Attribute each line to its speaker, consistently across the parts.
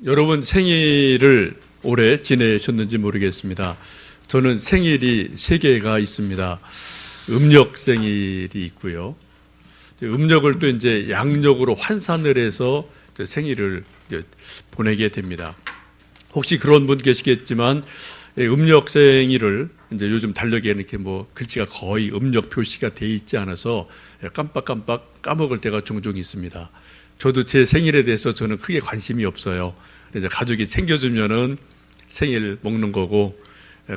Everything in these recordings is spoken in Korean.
Speaker 1: 여러분 생일을 올해 지내셨는지 모르겠습니다. 저는 생일이 3개가 있습니다. 음력 생일이 있고요. 음력을 또 이제 양력으로 환산을 해서 생일을 보내게 됩니다. 혹시 그런 분 계시겠지만 음력 생일을 이제 요즘 달력에는 이렇게 글씨가 거의 음력 표시가 돼 있지 않아서 깜빡깜빡 까먹을 때가 종종 있습니다. 저도 제 생일에 대해서 저는 크게 관심이 없어요. 이제 가족이 챙겨주면은 생일 먹는 거고,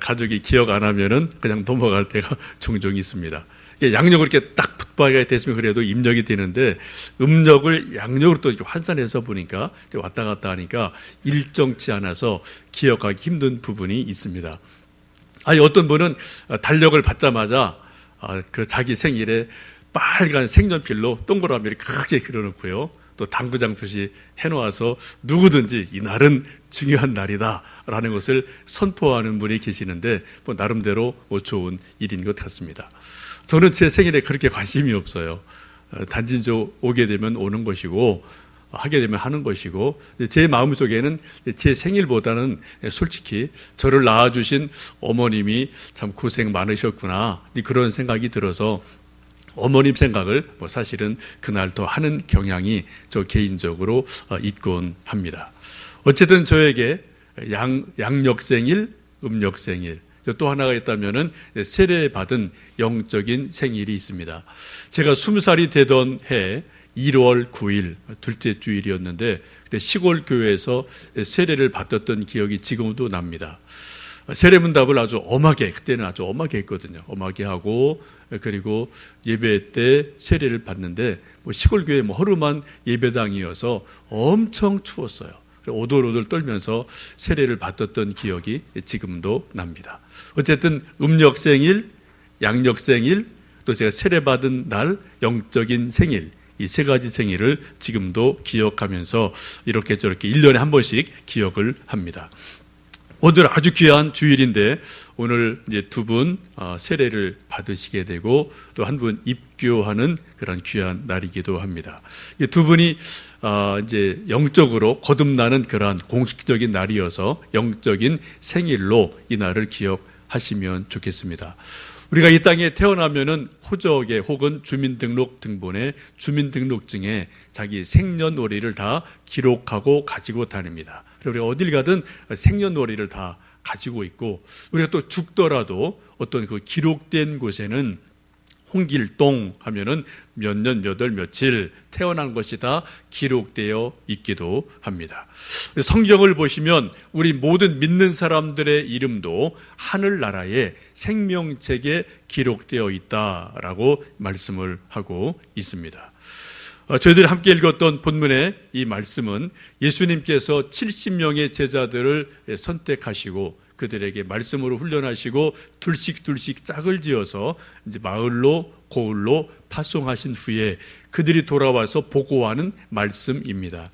Speaker 1: 가족이 기억 안 하면은 그냥 넘어갈 때가 종종 있습니다. 양력을 이렇게 딱 붙박이가 됐으면 그래도 입력이 되는데, 음력을 양력으로 또 이렇게 환산해서 보니까 왔다 갔다 하니까 일정치 않아서 기억하기 힘든 부분이 있습니다. 아니, 어떤 분은 달력을 받자마자 그 자기 생일에 빨간 색연필로 동그라미를 크게 그려놓고요. 또 당구장 표시 해놓아서 누구든지 이날은 중요한 날이다 라는 것을 선포하는 분이 계시는데 나름대로 좋은 일인 것 같습니다. 저는 제 생일에 그렇게 관심이 없어요. 단지 오게 되면 오는 것이고 하게 되면 하는 것이고, 제 마음속에는 제 생일보다는 솔직히 저를 낳아주신 어머님이 참 고생 많으셨구나 그런 생각이 들어서 어머님 생각을 사실은 그날 더 하는 경향이 저 개인적으로 있곤 합니다. 어쨌든 저에게 양력생일, 음력생일, 또 하나가 있다면은 세례받은 영적인 생일이 있습니다. 제가 20살이 되던 해 1월 9일 둘째 주일이었는데 그때 시골 교회에서 세례를 받았던 기억이 지금도 납니다. 세례문답을 아주 엄하게, 그때는 아주 엄하게 했거든요. 엄하게 하고, 그리고 예배 때 세례를 받는데 시골 교회 허름한 예배당이어서 엄청 추웠어요. 오돌오돌 떨면서 세례를 받았던 기억이 지금도 납니다. 어쨌든 음력생일, 양력생일, 또 제가 세례받은 날 영적인 생일, 이 3가지 생일을 지금도 기억하면서 이렇게 저렇게 1년에 한 번씩 기억을 합니다. 오늘 아주 귀한 주일인데 오늘 이제 2분 세례를 받으시게 되고 또 1분 입교하는 그런 귀한 날이기도 합니다. 이 2분이 이제 영적으로 거듭나는 그러한 공식적인 날이어서 영적인 생일로 이 날을 기억하시면 좋겠습니다. 우리가 이 땅에 태어나면은 호적에 혹은 주민등록 등본에 주민등록증에 자기 생년월일을 다 기록하고 가지고 다닙니다. 우리가 어딜 가든 생년월일을 다 가지고 있고, 우리가 또 죽더라도 어떤 그 기록된 곳에는 홍길동 하면은 몇 년, 몇 월, 며칠 태어난 것이 다 기록되어 있기도 합니다. 성경을 보시면 우리 모든 믿는 사람들의 이름도 하늘나라의 생명책에 기록되어 있다라고 말씀을 하고 있습니다. 저희들이 함께 읽었던 본문의 이 말씀은 예수님께서 70명의 제자들을 선택하시고 그들에게 말씀으로 훈련하시고 둘씩 짝을 지어서 이제 마을로 고을로 파송하신 후에 그들이 돌아와서 보고하는 말씀입니다.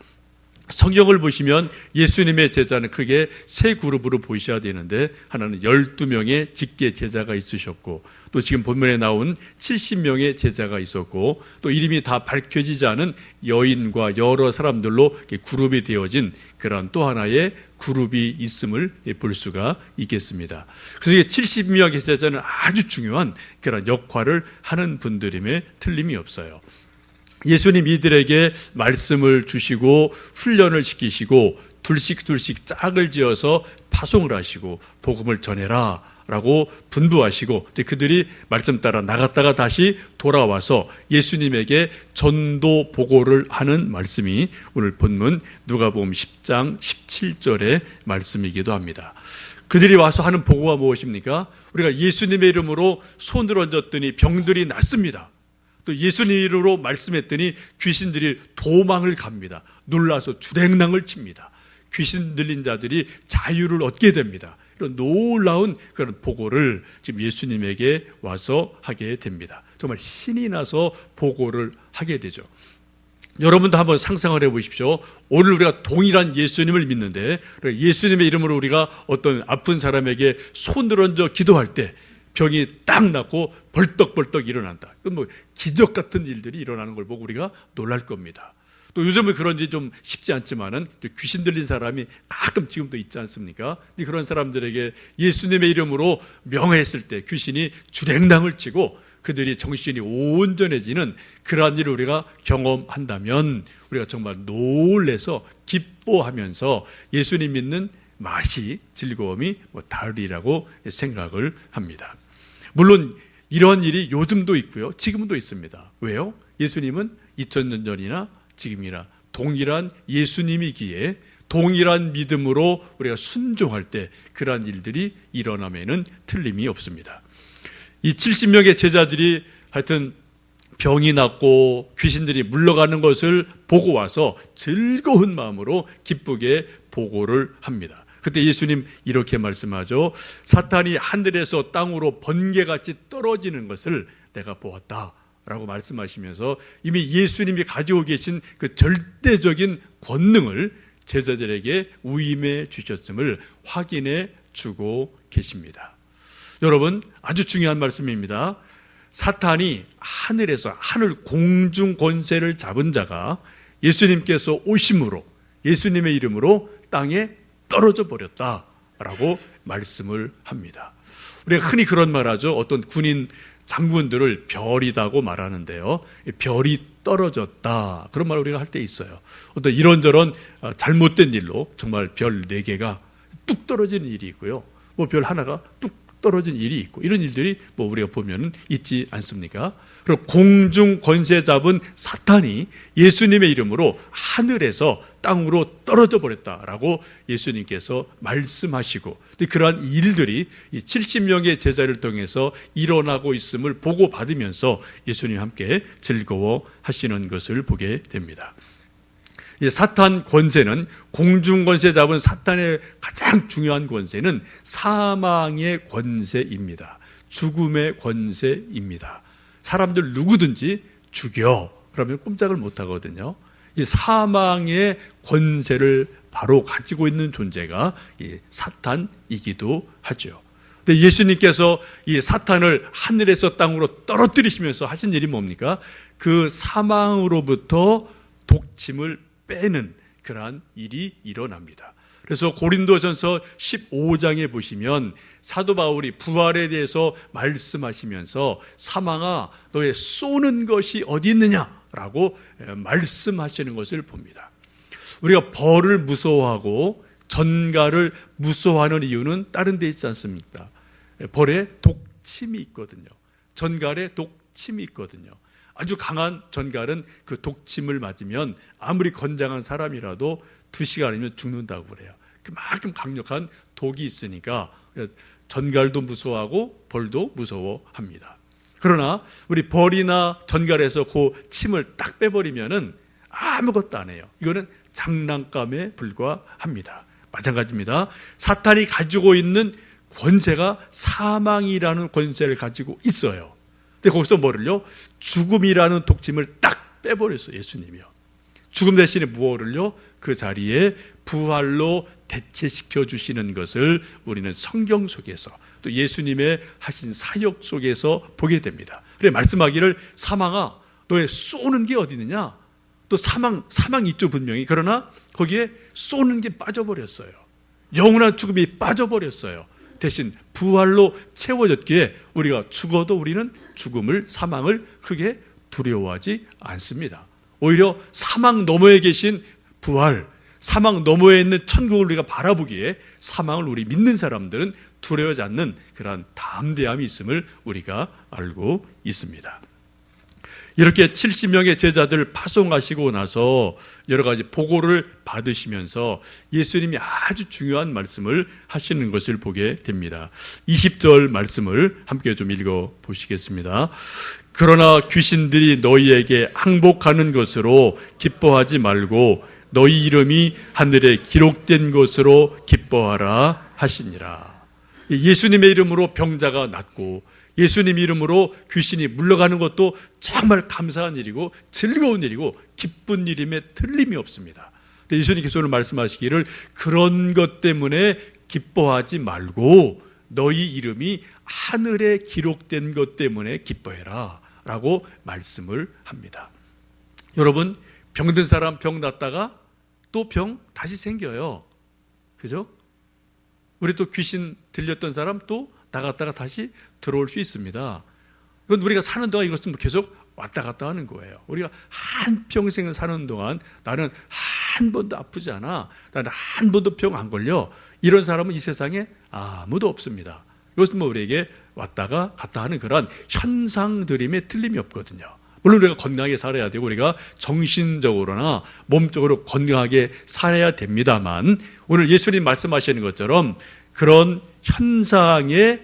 Speaker 1: 성경을 보시면 예수님의 제자는 크게 3그룹으로 보셔야 되는데, 하나는 12명의 직계 제자가 있으셨고, 또 지금 본문에 나온 70명의 제자가 있었고, 또 이름이 다 밝혀지지 않은 여인과 여러 사람들로 그룹이 되어진 그런 또 하나의 그룹이 있음을 볼 수가 있겠습니다. 그래서 70명의 제자는 아주 중요한 그런 역할을 하는 분들임에 틀림이 없어요. 예수님 이들에게 말씀을 주시고 훈련을 시키시고 둘씩 짝을 지어서 파송을 하시고 복음을 전해라 라고 분부하시고 그들이 말씀 따라 나갔다가 다시 돌아와서 예수님에게 전도 보고를 하는 말씀이 오늘 본문 누가복음 10장 17절의 말씀이기도 합니다. 그들이 와서 하는 보고가 무엇입니까? 우리가 예수님의 이름으로 손을 얹었더니 병들이 낫습니다. 또 예수님 이름으로 말씀했더니 귀신들이 도망을 갑니다. 놀라서 주랭랑을 칩니다. 귀신 들린 자들이 자유를 얻게 됩니다. 이런 놀라운 그런 보고를 지금 예수님에게 와서 하게 됩니다. 정말 신이 나서 보고를 하게 되죠. 여러분도 한번 상상을 해보십시오. 오늘 우리가 동일한 예수님을 믿는데 예수님의 이름으로 우리가 어떤 아픈 사람에게 손을 얹어 기도할 때 병이 딱 낫고 벌떡벌떡 일어난다. 그건 기적 같은 일들이 일어나는 걸 보고 우리가 놀랄 겁니다. 또 요즘은 그런 일이 좀 쉽지 않지만은 귀신 들린 사람이 가끔 지금도 있지 않습니까? 그런 사람들에게 예수님의 이름으로 명했을 때 귀신이 주랭랑을 치고 그들이 정신이 온전해지는 그러한 일을 우리가 경험한다면 우리가 정말 놀래서 기뻐하면서 예수님 믿는 맛이, 즐거움이 다르리라고 생각을 합니다. 물론 이런 일이 요즘도 있고요, 지금도 있습니다. 왜요? 예수님은 2000년 전이나 지금이나 동일한 예수님이기에 동일한 믿음으로 우리가 순종할 때 그러한 일들이 일어나면은 틀림이 없습니다. 이 70명의 제자들이 하여튼 병이 낫고 귀신들이 물러가는 것을 보고 와서 즐거운 마음으로 기쁘게 보고를 합니다. 그때 예수님 이렇게 말씀하죠. 사탄이 하늘에서 땅으로 번개같이 떨어지는 것을 내가 보았다 라고 말씀하시면서 이미 예수님이 가지고 계신 그 절대적인 권능을 제자들에게 위임해 주셨음을 확인해 주고 계십니다. 여러분, 아주 중요한 말씀입니다. 사탄이 하늘에서 하늘 공중 권세를 잡은 자가 예수님께서 오심으로 예수님의 이름으로 땅에 떨어져 버렸다라고 말씀을 합니다. 우리가 흔히 그런 말 하죠. 어떤 군인 장군들을 별이다고 말하는데요. 별이 떨어졌다. 그런 말 우리가 할 때 있어요. 어떤 이런저런 잘못된 일로 정말 별 4개가 뚝 떨어지는 일이 있고요. 별 하나가 뚝 떨어진 일이 있고 이런 일들이 우리가 보면 있지 않습니까? 그리고 공중 권세 잡은 사탄이 예수님의 이름으로 하늘에서 땅으로 떨어져 버렸다라고 예수님께서 말씀하시고 그러한 일들이 70명의 제자를 통해서 일어나고 있음을 보고받으면서 예수님 함께 즐거워하시는 것을 보게 됩니다. 사탄 권세는 공중 권세 잡은 사탄의 가장 중요한 권세는 사망의 권세입니다. 죽음의 권세입니다. 사람들 누구든지 죽여 그러면 꼼짝을 못 하거든요. 이 사망의 권세를 바로 가지고 있는 존재가 이 사탄이기도 하죠. 근데 예수님께서 이 사탄을 하늘에서 땅으로 떨어뜨리시면서 하신 일이 뭡니까? 그 사망으로부터 독침을 빼는 그러한 일이 일어납니다. 그래서 고린도전서 15장에 보시면 사도 바울이 부활에 대해서 말씀하시면서 사망아 너의 쏘는 것이 어디 있느냐라고 말씀하시는 것을 봅니다. 우리가 벌을 무서워하고 전갈을 무서워하는 이유는 다른 데 있지 않습니까? 벌에 독침이 있거든요. 전갈에 독침이 있거든요. 아주 강한 전갈은 그 독침을 맞으면 아무리 건장한 사람이라도 2시간이면 죽는다고 그래요. 그만큼 강력한 독이 있으니까 전갈도 무서워하고 벌도 무서워합니다. 그러나 우리 벌이나 전갈에서 그 침을 딱 빼버리면은 아무것도 안 해요. 이거는 장난감에 불과합니다. 마찬가지입니다. 사탄이 가지고 있는 권세가 사망이라는 권세를 가지고 있어요. 근데 거기서 뭐를요? 죽음이라는 독침을 딱 빼버렸어요. 예수님이요. 죽음 대신에 무엇을요? 그 자리에 부활로 대체시켜 주시는 것을 우리는 성경 속에서 또 예수님의 하신 사역 속에서 보게 됩니다. 그래 말씀하기를 사망아 너의 쏘는 게 어디 있느냐? 또 사망 있죠 분명히. 그러나 거기에 쏘는 게 빠져버렸어요. 영원한 죽음이 빠져버렸어요. 대신 부활로 채워졌기에 우리가 죽어도 우리는 죽음을 사망을 크게 두려워하지 않습니다. 오히려 사망 너머에 계신 부활, 사망 너머에 있는 천국을 우리가 바라보기에 사망을 우리 믿는 사람들은 두려워하지 않는 그러한 담대함이 있음을 우리가 알고 있습니다. 이렇게 70명의 제자들을 파송하시고 나서 여러 가지 보고를 받으시면서 예수님이 아주 중요한 말씀을 하시는 것을 보게 됩니다. 20절 말씀을 함께 좀 읽어 보시겠습니다. 그러나 귀신들이 너희에게 항복하는 것으로 기뻐하지 말고 너희 이름이 하늘에 기록된 것으로 기뻐하라 하시니라. 예수님의 이름으로 병자가 낫고 예수님 이름으로 귀신이 물러가는 것도 정말 감사한 일이고 즐거운 일이고 기쁜 일임에 틀림이 없습니다. 예수님께서 오늘 말씀하시기를 그런 것 때문에 기뻐하지 말고 너희 이름이 하늘에 기록된 것 때문에 기뻐해라 라고 말씀을 합니다. 여러분, 병든 사람 병 났다가 또 병 다시 생겨요. 그죠? 우리 또 귀신 들렸던 사람 또 나갔다가 다시 들어올 수 있습니다. 이건 우리가 사는 동안 이것은 계속 왔다 갔다 하는 거예요. 우리가 한평생을 사는 동안 나는 한 번도 아프지 않아, 나는 한 번도 병 안 걸려, 이런 사람은 이 세상에 아무도 없습니다. 이것은 뭐 우리에게 왔다가 갔다 하는 그런 현상들임에 틀림이 없거든요. 물론 우리가 건강하게 살아야 되고 우리가 정신적으로나 몸적으로 건강하게 살아야 됩니다만, 오늘 예수님 말씀하시는 것처럼 그런 현상의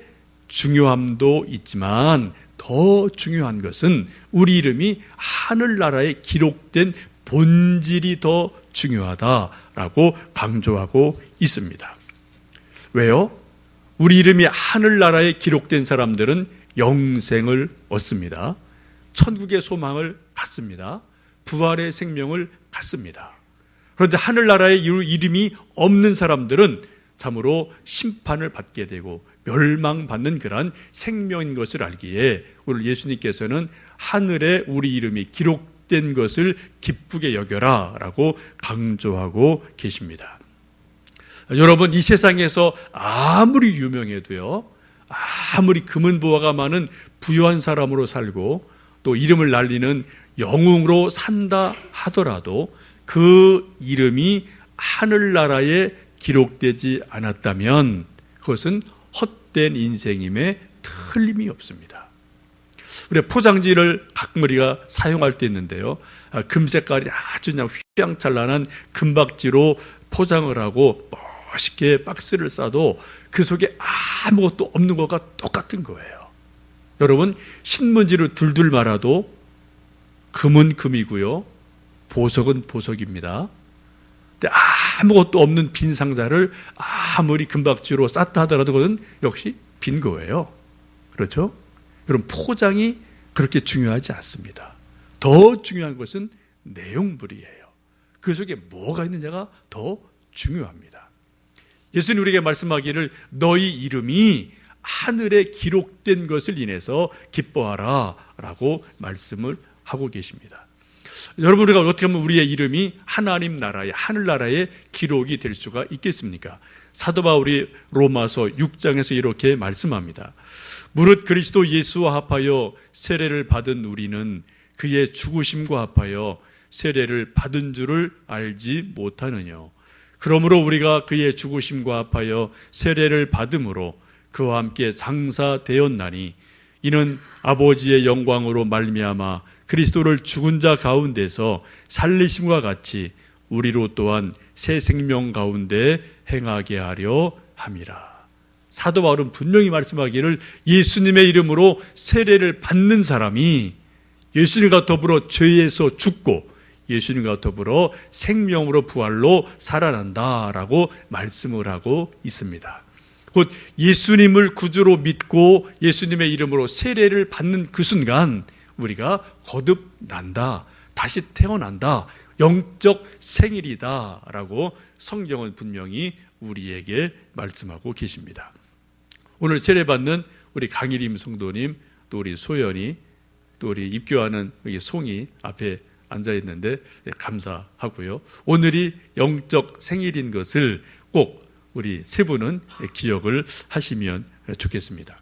Speaker 1: 중요함도 있지만 더 중요한 것은 우리 이름이 하늘나라에 기록된 본질이 더 중요하다라고 강조하고 있습니다. 왜요? 우리 이름이 하늘나라에 기록된 사람들은 영생을 얻습니다. 천국의 소망을 갖습니다. 부활의 생명을 갖습니다. 그런데 하늘나라에 이름이 없는 사람들은 참으로 심판을 받게 되고 멸망받는 그러한 생명인 것을 알기에 오늘 예수님께서는 하늘에 우리 이름이 기록된 것을 기쁘게 여겨라 라고 강조하고 계십니다. 여러분, 이 세상에서 아무리 유명해도요, 아무리 금은보화가 많은 부유한 사람으로 살고 또 이름을 날리는 영웅으로 산다 하더라도 그 이름이 하늘나라에 기록되지 않았다면 그것은 헛된 인생임에 틀림이 없습니다. 우리가 포장지를 가끔 우리가 사용할 때 있는데요, 금색깔이 아주 그냥 휘황찬란한 금박지로 포장을 하고 멋있게 박스를 싸도 그 속에 아무것도 없는 것과 똑같은 거예요. 여러분, 신문지를 둘둘 말아도 금은 금이고요, 보석은 보석입니다. 근데 아무것도 없는 빈 상자를 아무리 금박지로 쌌다 하더라도 그것은 역시 빈 거예요. 그렇죠? 여러분, 포장이 그렇게 중요하지 않습니다. 더 중요한 것은 내용물이에요. 그 속에 뭐가 있느냐가 더 중요합니다. 예수님 우리에게 말씀하기를 너희 이름이 하늘에 기록된 것을 인해서 기뻐하라 라고 말씀을 하고 계십니다. 여러분, 우리가 어떻게 하면 우리의 이름이 하나님 나라에, 하늘나라에 기록이 될 수가 있겠습니까? 사도 바울이 로마서 6장에서 이렇게 말씀합니다. 무릇 그리스도 예수와 합하여 세례를 받은 우리는 그의 죽으심과 합하여 세례를 받은 줄을 알지 못하느냐. 그러므로 우리가 그의 죽으심과 합하여 세례를 받음으로 그와 함께 장사되었나니 이는 아버지의 영광으로 말미암아 그리스도를 죽은 자 가운데서 살리심과 같이 우리로 또한 새 생명 가운데 행하게 하려 함이라. 사도 바울은 분명히 말씀하기를 예수님의 이름으로 세례를 받는 사람이 예수님과 더불어 죄에서 죽고 예수님과 더불어 생명으로 부활로 살아난다라고 말씀을 하고 있습니다. 곧 예수님을 구주로 믿고 예수님의 이름으로 세례를 받는 그 순간 우리가 거듭난다, 다시 태어난다, 영적 생일이다 라고 성경은 분명히 우리에게 말씀하고 계십니다. 오늘 세례받는 우리 강일임 성도님, 또 우리 소연이, 또 우리 입교하는 여기 송이 앞에 앉아있는데 감사하고요. 오늘이 영적 생일인 것을 꼭 우리 세 분은 기억을 하시면 좋겠습니다.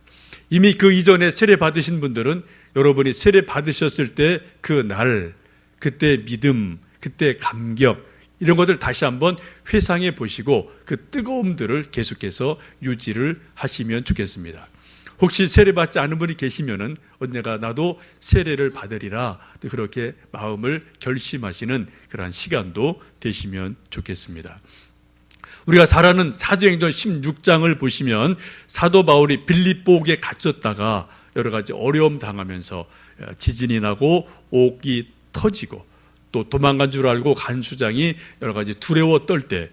Speaker 1: 이미 그 이전에 세례 받으신 분들은 여러분이 세례 받으셨을 때 그 날, 그때 믿음, 그때 감격, 이런 것들 다시 한번 회상해 보시고 그 뜨거움들을 계속해서 유지를 하시면 좋겠습니다. 혹시 세례 받지 않은 분이 계시면은 언젠가 나도 세례를 받으리라 그렇게 마음을 결심하시는 그러한 시간도 되시면 좋겠습니다. 우리가 잘 아는 사도행전 16장을 보시면 사도 바울이 빌립보에 갇혔다가 여러 가지 어려움 당하면서 지진이 나고 옥이 터지고 또 도망간 줄 알고 간수장이 여러 가지 두려워 떨 때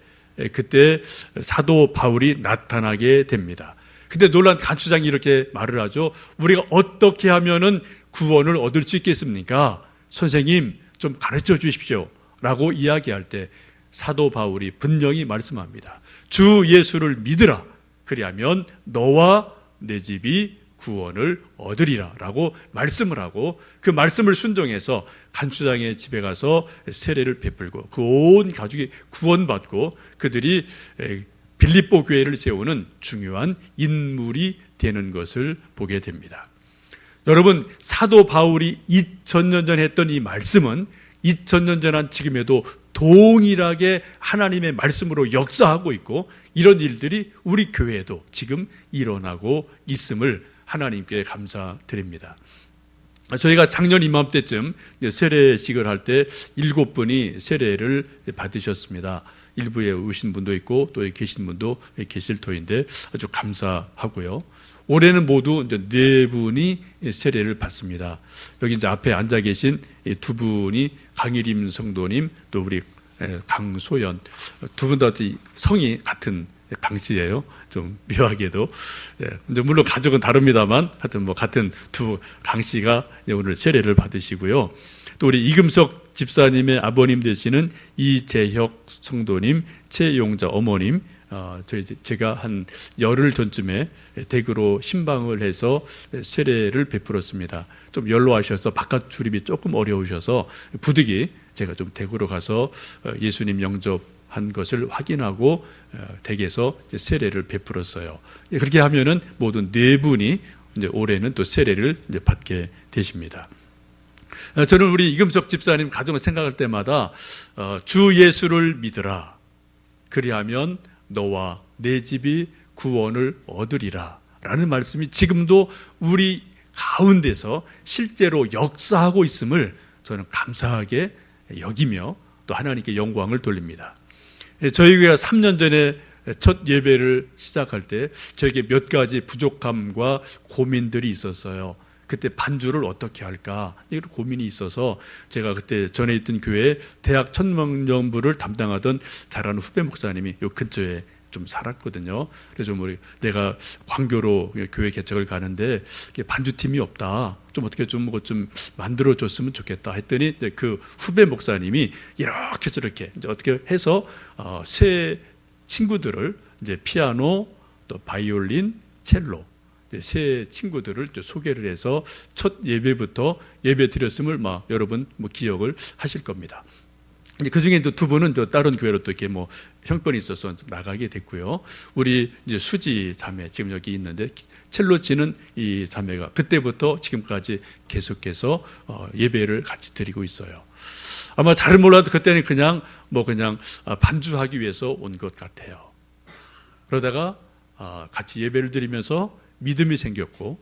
Speaker 1: 그때 사도 바울이 나타나게 됩니다. 근데 놀란 간수장이 이렇게 말을 하죠. 우리가 어떻게 하면은 구원을 얻을 수 있겠습니까? 선생님 좀 가르쳐 주십시오 라고 이야기할 때 사도 바울이 분명히 말씀합니다. 주 예수를 믿으라. 그리하면 너와 내 집이 구원을 얻으리라 라고 말씀을 하고, 그 말씀을 순종해서 간수장의 집에 가서 세례를 베풀고 그 온 가족이 구원받고 그들이 빌립보 교회를 세우는 중요한 인물이 되는 것을 보게 됩니다. 여러분, 사도 바울이 2000년 전 했던 이 말씀은 2000년 전한 지금에도 동일하게 하나님의 말씀으로 역사하고 있고, 이런 일들이 우리 교회에도 지금 일어나고 있음을 하나님께 감사드립니다. 저희가 작년 이맘때쯤 세례식을 할 때 7분이 세례를 받으셨습니다. 일부에 오신 분도 있고 또 계신 분도 계실 터인데 아주 감사하고요. 올해는 모두 이제 4분이 세례를 받습니다. 여기 이제 앞에 앉아 계신 2분이 강일임 성도님, 또 우리 강소연, 2분 다 성이 같은 강씨예요. 좀 묘하게도. 이제 물론 가족은 다릅니다만 하여튼 뭐 같은 두 강씨가 오늘 세례를 받으시고요. 또 우리 이금석 집사님의 아버님 되시는 이재혁 성도님, 최용자 어머님, 제가 한 열흘 전쯤에 댁으로 신방을 해서 세례를 베풀었습니다. 좀 연로하셔서 바깥 출입이 조금 어려우셔서 부득이 제가 좀 댁으로 가서 예수님 영접한 것을 확인하고 댁에서 세례를 베풀었어요. 그렇게 하면은 모든 4분이 이제 올해는 또 세례를 이제 받게 되십니다. 저는 우리 이금석 집사님 가정을 생각할 때마다 주 예수를 믿으라. 그리하면 너와 내 집이 구원을 얻으리라 라는 말씀이 지금도 우리 가운데서 실제로 역사하고 있음을 저는 감사하게 여기며 또 하나님께 영광을 돌립니다. 저희 교회가 3년 전에 첫 예배를 시작할 때 저에게 몇 가지 부족함과 고민들이 있었어요. 그때 반주를 어떻게 할까 이런 고민이 있어서 제가 그때 전에 있던 교회에 대학 천명연부를 담당하던 잘하는 후배 목사님이 요 근처에 좀 살았거든요. 그래서 내가 광교로 교회 개척을 가는데 반주팀이 없다. 좀 어떻게 좀 만들어줬으면 좋겠다 했더니 그 후배 목사님이 이렇게 저렇게 이제 어떻게 해서 새 친구들을 이제 피아노, 또 바이올린, 첼로 새 친구들을 소개를 해서 첫 예배부터 예배 드렸음을 여러분 기억을 하실 겁니다. 그 중에 또 2분은 다른 교회로 또 이렇게 형편이 있어서 나가게 됐고요. 우리 이제 수지 자매 지금 여기 있는데 첼로 치는 이 자매가 그때부터 지금까지 계속해서 예배를 같이 드리고 있어요. 아마 잘은 몰라도 그때는 그냥 반주하기 위해서 온 것 같아요. 그러다가 같이 예배를 드리면서 믿음이 생겼고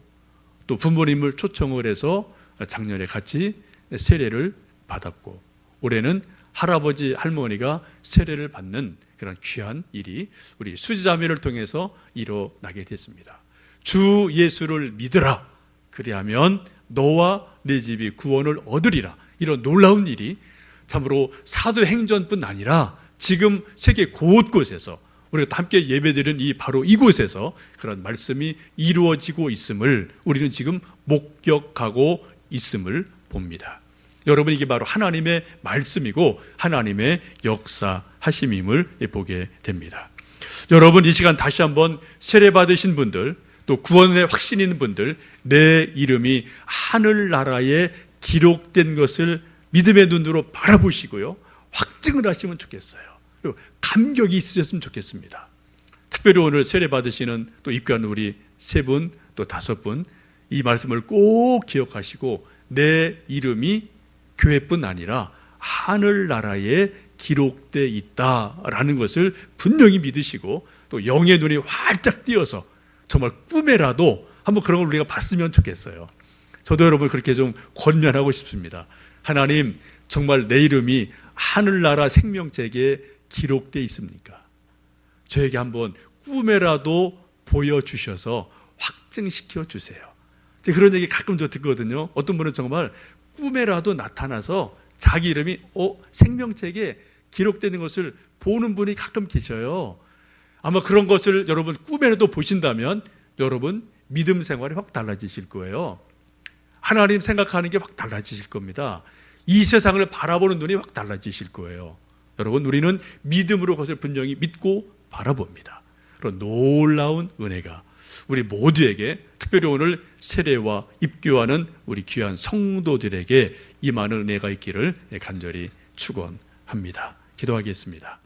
Speaker 1: 또 부모님을 초청을 해서 작년에 같이 세례를 받았고 올해는 할아버지 할머니가 세례를 받는 그런 귀한 일이 우리 수지자매를 통해서 일어나게 됐습니다. 주 예수를 믿으라. 그리하면 너와 내 집이 구원을 얻으리라. 이런 놀라운 일이 참으로 사도행전뿐 아니라 지금 세계 곳곳에서 우리가 함께 예배드리는 바로 이곳에서 그런 말씀이 이루어지고 있음을 우리는 지금 목격하고 있음을 봅니다. 여러분, 이게 바로 하나님의 말씀이고 하나님의 역사하심임을 보게 됩니다. 여러분, 이 시간 다시 한번 세례 받으신 분들, 또 구원의 확신 있는 분들, 내 이름이 하늘나라에 기록된 것을 믿음의 눈으로 바라보시고요, 확증을 하시면 좋겠어요. 그리고 감격이 있으셨으면 좋겠습니다. 특별히 오늘 세례 받으시는 또 입교한 우리 3분 또 5분, 이 말씀을 꼭 기억하시고 내 이름이 교회뿐 아니라 하늘나라에 기록되어 있다라는 것을 분명히 믿으시고 또 영의 눈이 활짝 띄어서 정말 꿈에라도 한번 그런 걸 우리가 봤으면 좋겠어요. 저도 여러분 그렇게 좀 권면하고 싶습니다. 하나님, 정말 내 이름이 하늘나라 생명책에 기록되어 있습니까? 저에게 한번 꿈에라도 보여주셔서 확증시켜 주세요. 그런 얘기 가끔 저 듣거든요. 어떤 분은 정말 꿈에라도 나타나서 자기 이름이 생명책에 기록되는 것을 보는 분이 가끔 계셔요. 아마 그런 것을 여러분 꿈에라도 보신다면 여러분 믿음 생활이 확 달라지실 거예요. 하나님 생각하는 게 확 달라지실 겁니다. 이 세상을 바라보는 눈이 확 달라지실 거예요. 여러분, 우리는 믿음으로 그것을 분명히 믿고 바라봅니다. 그런 놀라운 은혜가 우리 모두에게, 특별히 오늘 세례와 입교하는 우리 귀한 성도들에게 임하는 은혜가 있기를 간절히 축원합니다. 기도하겠습니다.